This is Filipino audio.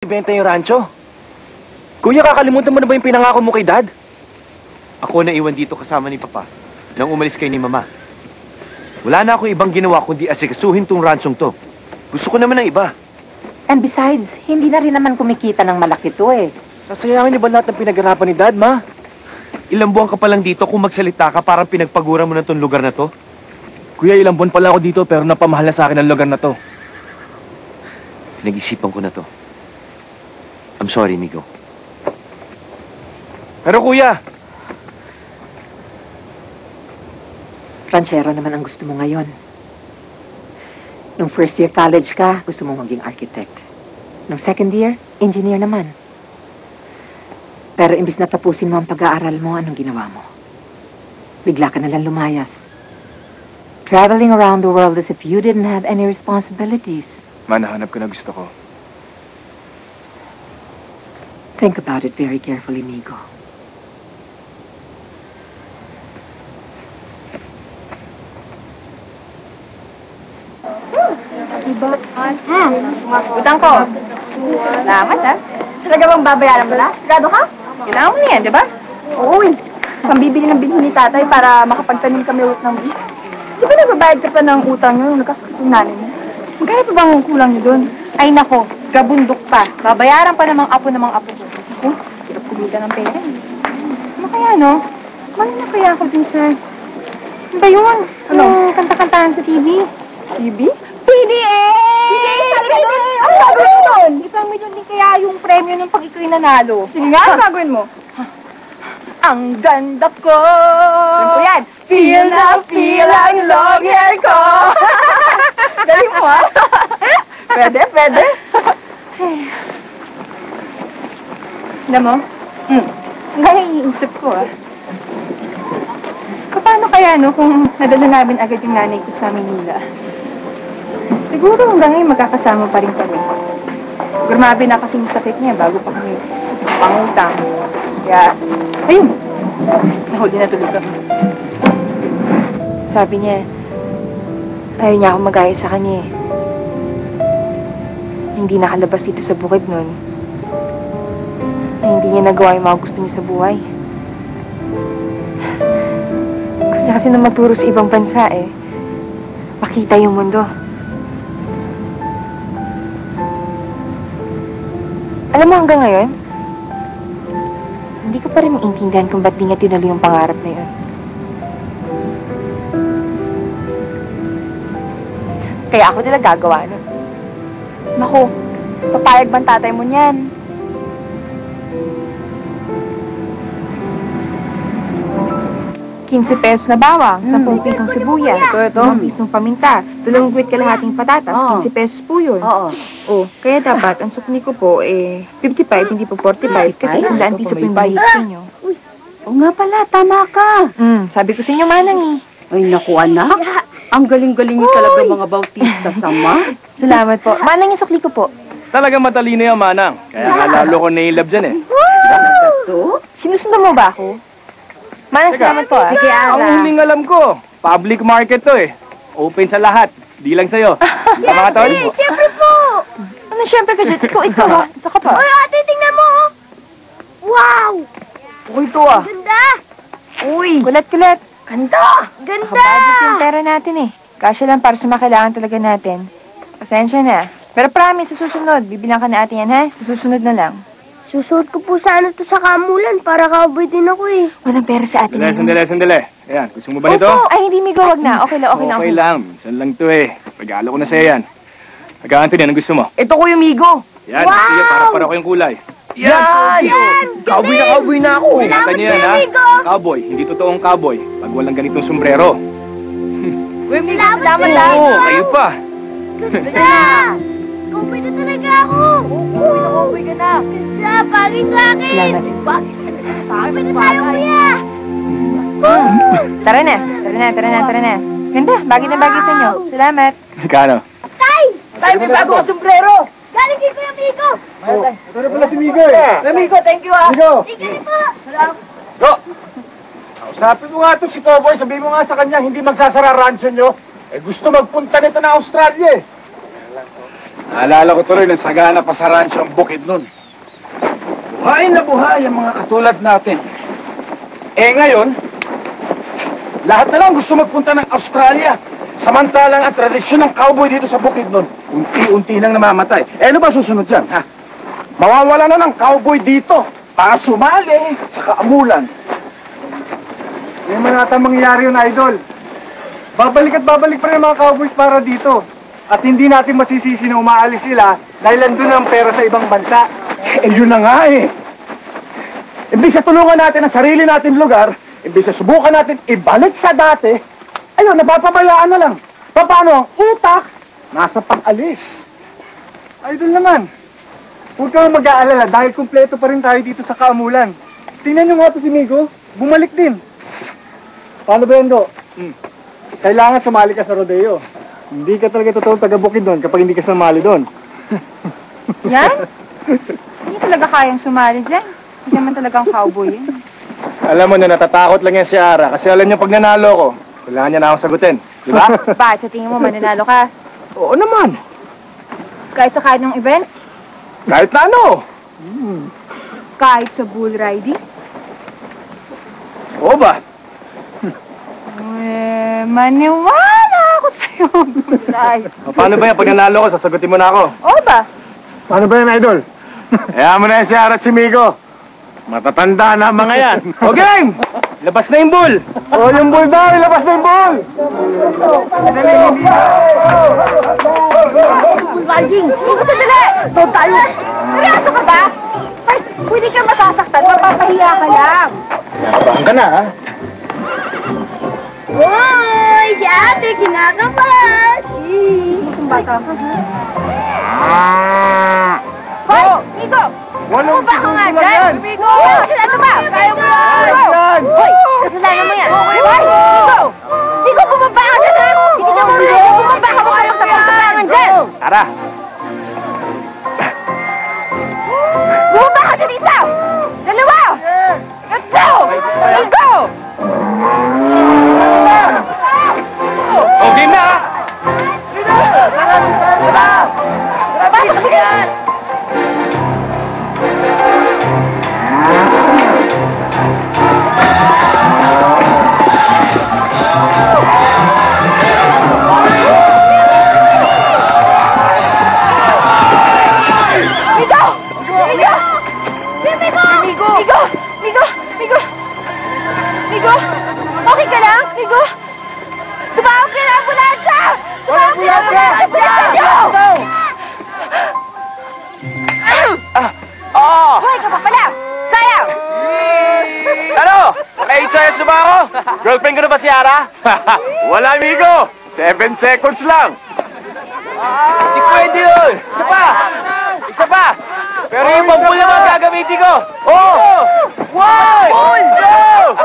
ibenta yung rancho. Kuya, kakalimutan mo na ba yung pinangako mo kay Dad? Ako na iwan dito kasama ni Papa nang umalis kayo ni Mama. Wala na akong ibang ginawa kundi asikasuhin tong ranchong to. Gusto ko naman ng iba. And besides, hindi na rin naman kumikita ng malaki to eh. Sasayangin niyo ba lahat ng pinaghirapan ni Dad, Ma? Ilang buwan ka pa lang dito kung magsalita ka parang pinagpagura mo na tong lugar na to? Kuya, ilang buwan pala ako dito pero napamahal na sa akin ang lugar na to. Pinag-isipan ko na to. I'm sorry, Migo. Pero kuya, Ranchero naman ang gusto mo ngayon. Nung first year college ka, gusto mo maging architect. Nung second year, engineer naman. Pero imbis na tapusin mo ang pag-aaral mo, anong ginawa mo? Bigla ka nalang lumayas. Traveling around the world as if you didn't have any responsibilities. manahanap ko na gusto ko. Think about it very carefully, Migo. Utang ko. Salamat, ha? Talaga bang babayaran mo na? Sigado ka? Kailangan mo na yan, di ba? Oo, eh. Pambibili ng bilhin ni tatay para makapagtanim kami ulit ng bilis. Di ba nagbabayad ka pa ng utang nyo nung nakasakit yung nanay mo? Magkano pa bang kulang nyo doon? Ay, nako. Gabundok pa. Babayaran pa namang apo ko. Oh, hirap kumita ng pera. Ano kaya, no? Mali na kaya ako dun sa... Ano ba yun? Ano? Yung kanta-kantahan sa TV. TV? PDA! Ano gagawin mo doon? Isang milyon din kaya yung premyo ng pag ikaw'y nanalo. Sige nga, ano gagawin mo? Ang ganda ko! Ano po yan? Feel na feel ang long hair ko! Galing mo, ha? Pwede. Alam mo? Hanggang iniisip ko, ah. Paano kaya, no, kung nadala namin agad yung nanay ko sa Manila? Siguro hanggang ngayon magkakasama pa rin kami. Grabe na kasing sakit niya bago pa kami pangutang. Kaya, ayun. Nahuli na tuloy kami. Sabi niya, ayaw niya akong mag-ayos sa kanya eh. Hindi nakalabas dito sa bukid nun. Na hindi niya nagawa yung mga gusto niya sa buhay. Gusto niya kasi na magturo sa ibang bansa eh. Makita yung mundo. Alam mo hanggang ngayon, hindi ko pa rin maintindihan kung ba't di niya tinuloy yung pangarap na yun. Kaya ako nila gagawa nun. Naku, papayag bang tatay mo niyan? ₱15 na bawang, 10 pisong sibuyas, 5 pisong paminta, 2 gwit kalahating patatas, ₱15 po yun. Oo. Oh, kaya dapat, ang sukli ko po, 55, hindi po 45, kasi 100 piso po yung bayad sa inyo. Oo nga pala, tama ka. Sabi ko sa inyo, Manang eh. Ay, naku anak. Ang galing-galing niyo talaga mga bautista sama. Salamat po. Manang yung sukli ko po. Talagang matalino yan, Manang. Kaya lalo ko na-love dyan eh. So? Sinusunod mo ba ako? Manang, salamat po ah. Sige, Ang huling alam ko, public market to eh. Open sa lahat. Di lang sa'yo. Tama ka, Tol? Siyempre po! Ano siyempre ka dyan? Ikaw ha? Ito ka pa. Uy, ate, tingnan mo. Wow! Uy, to ah. Ganda! Uy! Kulat-kulat. Ganda! Ganda! Nakabudget yung pera natin eh. Kasya lang para sa makailangan talaga natin. Pasensya na. Pero promise, sa susunod, bibilang ka na ate yan ha? Sa susunod na lang. Susuot ko po sana to sa kamulan para cowboy din ako eh. Walang pera sa atin Sandali. Ayan, gusto mo ba nito? Ay, hindi, Migo, wag na. Okay lang. Okay lang. Minsan lang to eh. Regalo ko na sa'yo yan. Anthony, anong gusto mo? Ito ko yung Migo. Yan, Wow! sige, para ko yung kulay. Yan! Cowboy na ako. Ingatan niyo yan, ha? Migo! Cowboy, hindi totoong cowboy. Pag walang ganitong sombrero. Uy, Migo, Salamat salamat Oo, kayo pa. Ganda! Cowboy na talaga ako! Uy ka na. Ganda! Bagay sa akin! Salamat. Bagay sa akin! Cowboy na tayo, kuya! Tara na. Ganda, bagay na bagay sa inyo. Salamat. Kano? Tay! Tayo, may bago ka sombrero. Galing din ko yung Migo! Ito na pala si Migo eh. Migo, thank you ah. Migo! Sige rin po! Go! Usapin mo nga ito si Cowboy. Sabihin mo nga sa kanya, hindi magsasara rancho nyo. Eh gusto magpunta nito na Australia eh. Naalala ko tuloy ng sagana pa sa rancho ang bukid nun. Buhay na buhay ang mga katulad natin. Eh ngayon, lahat na lang gusto magpunta ng Australia. Samantalang ang tradisyon ng cowboy dito sa bukid nun, unti-unti lang namamatay. Eh ano ba susunod dyan, ha? Mawawala na ng cowboy dito para sumali sa kaamulan. Hindi man nata mangyayari yun, Idol. Babalik at babalik pa rin mga cowboys para dito. At hindi natin masisisi na umaalis sila dahil nandun ang pera sa ibang bansa. Eh, yun na nga eh. Imbis na tulungan natin ang sarili natin lugar, imbis na subukan natin ibalik sa dati, ayun, napapabayaan na lang. Paano ang utak nasa pang-alis? Idol naman. Huwag kang mag-aalala dahil kumpleto pa rin tayo dito sa Kaamulan. Tingnan nyo nga ito si Migo, bumalik din. Paano ba yun, Do? Kailangan sumali ka sa rodeo. Hindi ka talaga totoong taga-bukid doon kapag hindi ka sumali doon. Yan? Hindi talaga kayang sumali dyan. Hindi naman talagang cowboy yun. Alam mo na natatakot lang yan si Ara kasi alam niya pag nanalo ko, kailangan niya na akong sagutin. Di ba? Bakit sa tingin mo mananalo ka? Oo naman. Kahit sa kahit ng event? Kahit na ano. Kahit sa bull riding? Oo ba? Maniwala ako sa'yo, bull riding. Paano ba yan? Pag nanalo ko, sasagutin mo na ako. Oo ba? Paano ba yan, Idol? Kaya mo na yan si Ara at si Migo. Matatanda na mga yan. O game! Labas na yung bull! O yung bull daw, labas na yung bull! Bull riding! Sandali! Doon tayo! Seryoso ka ba? Pwede ka masasaktan, mapapahiya ka lang. Nakabahan ka na, ha? Hoy! Si ate, kinakabahan! Itong bata ka, Hoy! Migo! Walong Baka nga segundo lang dyan! yan. Migo! Kasalanan ba? Kaya mo yan! Hoy! Kasalanan mo yan! Hoy! Migo! Migo, bumaba ka dyan, ha? Hindi ka marunong! Bumaba ka mo kayong tapang-tapangan dyan! Ara! Bumaba ka dyan, isa! Dalawa! Let's go! Let's go! O game na, ha? Pasok ka dyan! Migo! Okay ka lang? Migo! Tumawag ka na ambulansya! Tumawag ka na ambulansya! Bilisan niyo! Hoy, ka pa pala! Sayang! Ano? Naka-HIS na ba ako? Girlfriend ko na ba si Ara? Wala, amigo. 7 seconds lang. Hindi pwede yun. Isa pa. Isa pa. Pero yung pambula mo gagamitin ko. Oh! 1, 2,